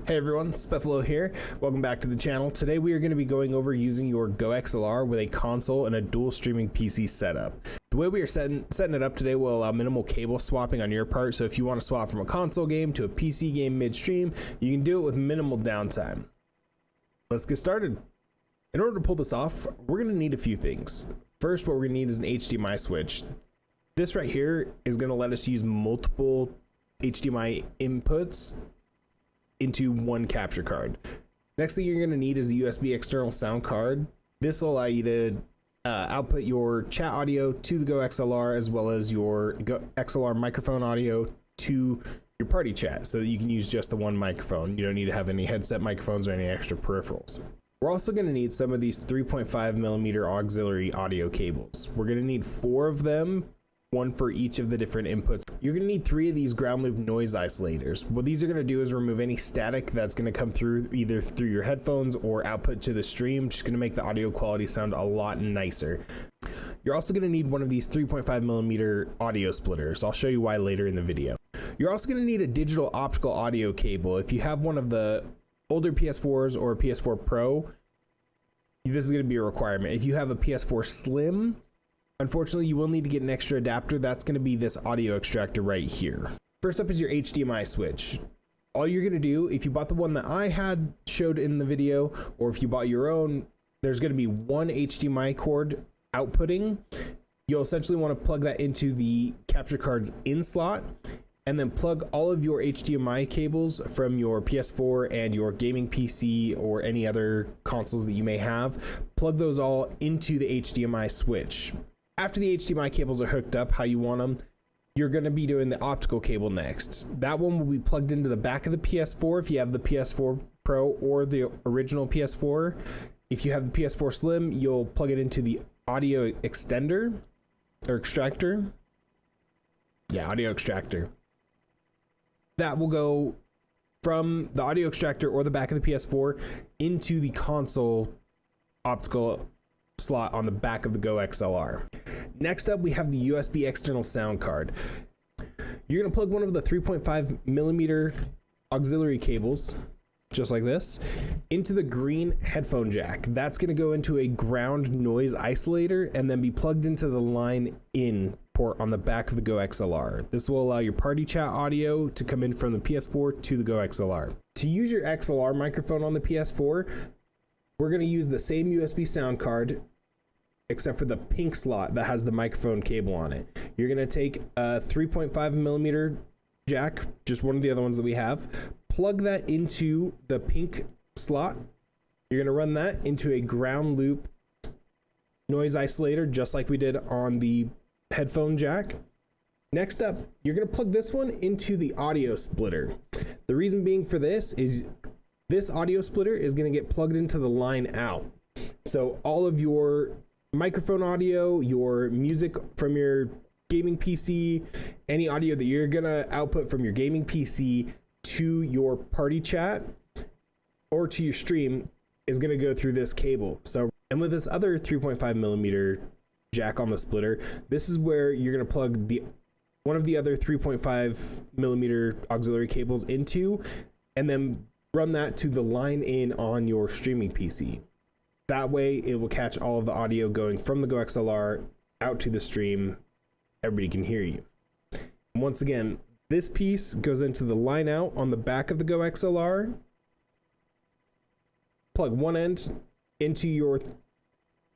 Hey everyone, Spethalo here. Welcome back to the channel. Today we are going to be going over using your Goxlr with a console and a dual streaming PC setup. The way we are setting it up today will allow minimal cable swapping on your part, so if you want to swap from a console game to a PC game midstream, you can do it with minimal downtime. Let's get started. In order to pull this off, we're going to need a few things. First, what we're going to need is an HDMI switch. This right here is going to let us use multiple HDMI inputs into one capture card. Next thing you're going to need is a USB external sound card. This will allow you to output your chat audio to the Goxlr as well as your XLR microphone audio to your party chat, so that you can use just the one microphone. You don't need to have any headset microphones or any extra peripherals. We're also going to need some of these 3.5mm auxiliary audio cables. We're going to need 4 of them, one for each of the different inputs. You're going to need 3 of these ground loop noise isolators. What these are going to do is remove any static that's going to come through either through your headphones or output to the stream, just going to make the audio quality sound a lot nicer. You're also going to need one of these 3.5mm audio splitters. I'll show you why later in the video. You're also going to need a digital optical audio cable. If you have one of the older PS4s or a PS4 Pro, this is going to be a requirement. If you have a PS4 Slim, unfortunately, you will need to get an extra adapter. That's going to be this audio extractor right here. First up is your HDMI switch. All you're going to do, if you bought the one that I had showed in the video, or if you bought your own, there's going to be one HDMI cord outputting. You'll essentially want to plug that into the capture card's in slot, and then plug all of your HDMI cables from your PS4 and your gaming PC or any other consoles that you may have. Plug those all into the HDMI switch. After the HDMI cables are hooked up how you want them, you're going to be doing the optical cable next. That one will be plugged into the back of the PS4 if you have the PS4 Pro or the original PS4. If you have the PS4 Slim, you'll plug it into the audio extender or extractor. Yeah, audio extractor. That will go from the audio extractor or the back of the PS4 into the console optical slot on the back of the Goxlr. Next up, we have the USB external sound card. You're going to plug one of the 3.5mm auxiliary cables, just like this, into the green headphone jack. That's going to go into a ground noise isolator and then be plugged into the line in port on the back of the Goxlr. This will allow your party chat audio to come in from the PS4 to the Goxlr. To use your XLR microphone on the PS4, we're going to use the same USB sound card, except for the pink slot that has the microphone cable on it. You're going to take a 3.5mm jack, just one of the other ones that we have, plug that into the pink slot. You're going to run that into a ground loop noise isolator, just like we did on the headphone jack. Next up, you're going to plug this one into the audio splitter. The reason being for this is this audio splitter is going to get plugged into the line out. So all of your microphone audio, your music from your gaming PC, any audio that you're going to output from your gaming PC to your party chat or to your stream is going to go through this cable. So, and with this other 3.5mm jack on the splitter, this is where you're going to plug one of the other 3.5mm auxiliary cables into, and then run that to the line in on your streaming PC. That way it will catch all of the audio going from the Goxlr out to the stream. Everybody can hear you. And once again, this piece goes into the line out on the back of the Goxlr. Plug one end into your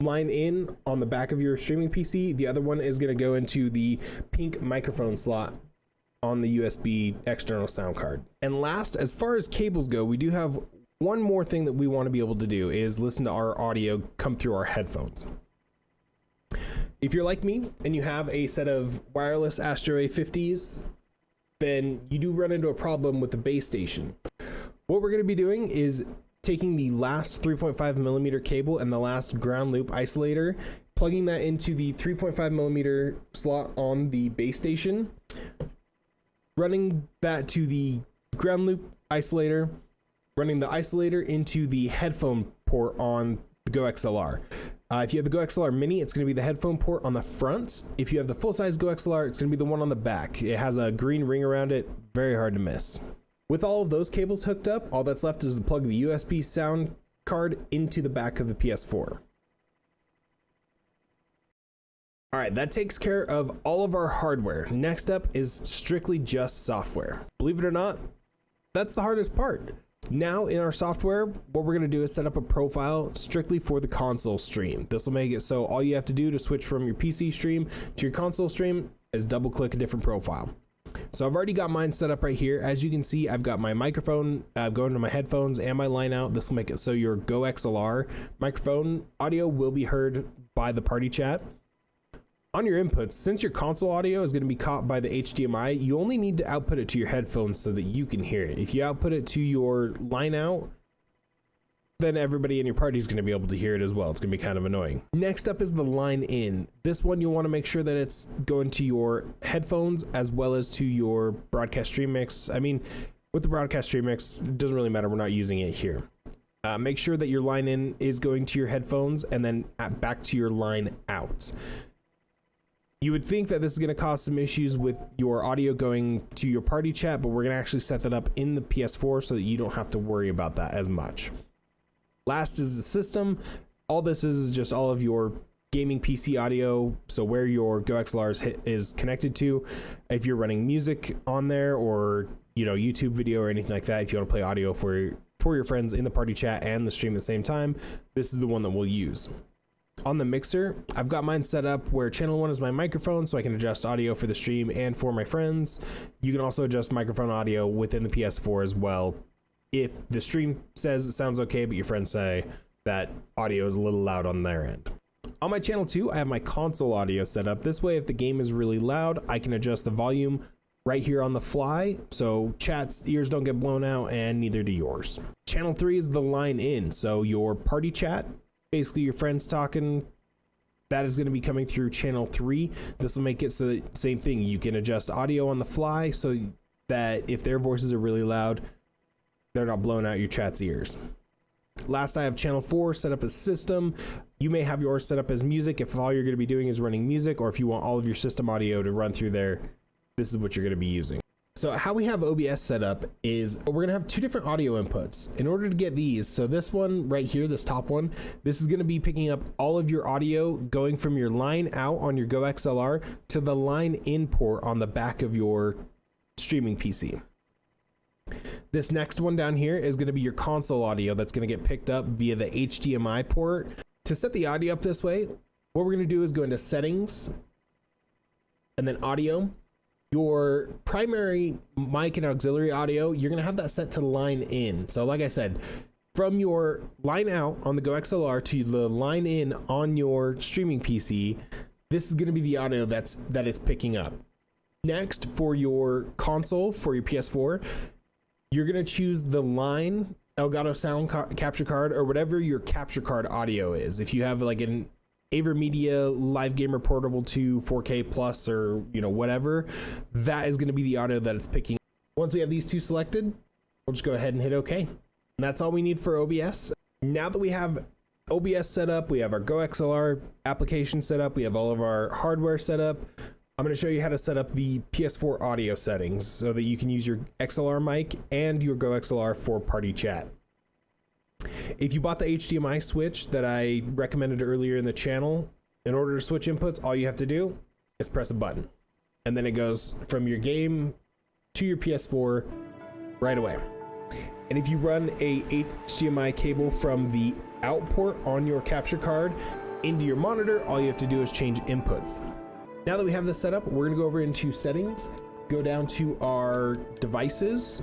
line in on the back of your streaming PC. The other one is going to go into the pink microphone slot on the USB external sound card. And last, as far as cables go, we do have one more thing that we want to be able to do is listen to our audio come through our headphones. If you're like me and you have a set of wireless Astro A50s, then you do run into a problem with the base station. What we're going to be doing is taking the last 3.5mm cable and the last ground loop isolator, plugging that into the 3.5mm slot on the base station, running that to the ground loop isolator, running the isolator into the headphone port on the Goxlr. If you have the Goxlr Mini, it's going to be the headphone port on the front. If you have the full-size Goxlr, it's going to be the one on the back. It has a green ring around it, very hard to miss. With all of those cables hooked up, all that's left is to plug the USB sound card into the back of the PS4. All right, that takes care of all of our hardware. Next up is strictly just software. Believe it or not, that's the hardest part. Now in our software, what we're gonna do is set up a profile strictly for the console stream. This will make it so all you have to do to switch from your PC stream to your console stream is double click a different profile. So I've already got mine set up right here. As you can see, I've got my microphone going to my headphones and my line out. This will make it so your Goxlr microphone audio will be heard by the party chat. On your inputs, since your console audio is going to be caught by the HDMI, you only need to output it to your headphones so that you can hear it. If you output it to your line out, then everybody in your party is going to be able to hear it as well. It's going to be kind of annoying. Next up is the line in. This one you'll want to make sure that it's going to your headphones as well as to your broadcast stream mix. I mean, with the broadcast stream mix, it doesn't really matter. We're not using it here. Make sure that your line in is going to your headphones and then back to your line out. You would think that this is going to cause some issues with your audio going to your party chat, but we're going to actually set that up in the PS4 so that you don't have to worry about that as much. Last is the system. All this is just all of your gaming PC audio, so where your Goxlr is connected to. If you're running music on there or YouTube video or anything like that, if you want to play audio for your friends in the party chat and the stream at the same time, this is the one that we'll use. On the mixer, I've got mine set up where channel 1 is my microphone, so I can adjust audio for the stream and for my friends. You can also adjust microphone audio within the PS4 as well. If the stream says it sounds okay, but your friends say that audio is a little loud on their end. On my channel 2, I have my console audio set up. This way, if the game is really loud, I can adjust the volume right here on the fly, so chat's ears don't get blown out and neither do yours. Channel 3 is the line in, so your party chat, basically your friends talking, that is going to be coming through channel 3. This will make it so that same thing, you can adjust audio on the fly so that if their voices are really loud, they're not blowing out your chat's ears. Last, I have channel 4 set up as system. You may have yours set up as music if all you're going to be doing is running music, or if you want all of your system audio to run through there, this is what you're going to be using. So how we have OBS set up is we're going to have 2 different audio inputs. In order to get these, so this one right here, this top one, this is going to be picking up all of your audio going from your line out on your Goxlr to the line in port on the back of your streaming PC. This next one down here is going to be your console audio that's going to get picked up via the HDMI port. To set the audio up this way, what we're going to do is go into settings and then audio. Your primary mic and auxiliary audio, you're going to have that set to line in. So like I said, from your line out on the Goxlr to the line in on your streaming PC, this is going to be the audio that it's picking up. Next, for your console, for your PS4, you're going to choose the line Elgato sound capture card or whatever your capture card audio is. If you have like an AverMedia Live Gamer Portable 2 4K Plus or whatever, that is going to be the audio that it's picking. Once we have these 2 selected, we'll just go ahead and hit OK. And that's all we need for OBS. Now that we have OBS set up, we have our Goxlr application set up, we have all of our hardware set up, I'm going to show you how to set up the PS4 audio settings so that you can use your XLR mic and your Goxlr for party chat. If you bought the HDMI switch that I recommended earlier in the channel, in order to switch inputs, all you have to do is press a button. And then it goes from your game to your PS4 right away. And if you run a HDMI cable from the out port on your capture card into your monitor, all you have to do is change inputs. Now that we have this set up, we're going to go over into settings, go down to our devices,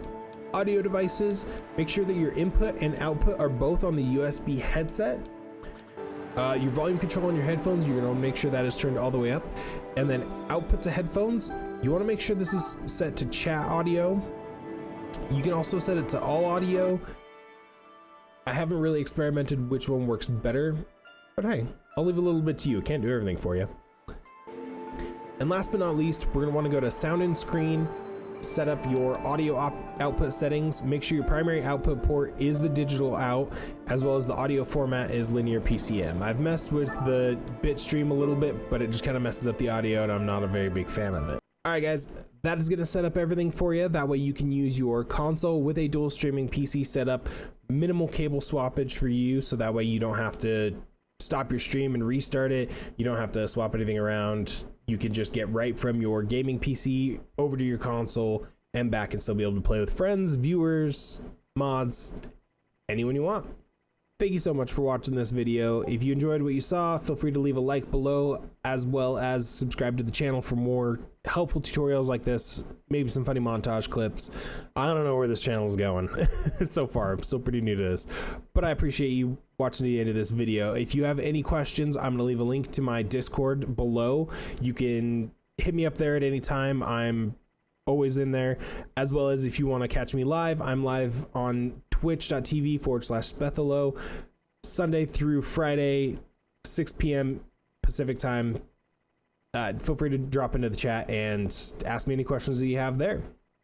audio devices, make sure that your input and output are both on the USB headset. Your volume control on your headphones, you're going to make sure that is turned all the way up. And then output to headphones, you want to make sure this is set to chat audio. You can also set it to all audio. I haven't really experimented which one works better, but hey, I'll leave a little bit to you. Can't do everything for you. And last but not least, we're going to want to go to sound and screen, set up your audio output settings, make sure your primary output port is the digital out, as well as the audio format is linear PCM. I've messed with the bit stream a little bit, but it just kind of messes up the audio and I'm not a very big fan of it. All right, guys, that is going to set up everything for you. That way you can use your console with a dual streaming PC setup, minimal cable swappage for you. So that way you don't have to stop your stream and restart it. You don't have to swap anything around. You can just get right from your gaming PC over to your console and back and still be able to play with friends, viewers, mods, anyone you want. Thank you so much for watching this video. If you enjoyed what you saw, feel free to leave a like below, as well as subscribe to the channel for more helpful tutorials like this, maybe some funny montage clips. I don't know where this channel is going so far. I'm still pretty new to this, but I appreciate you watching to the end of this video. If you have any questions, I'm going to leave a link to my Discord below. You can hit me up there at any time. I'm always in there, as well as if you want to catch me live, I'm live on twitch.tv/Spethalo, Sunday through Friday, 6 p.m. Pacific time. Feel free to drop into the chat and ask me any questions that you have there.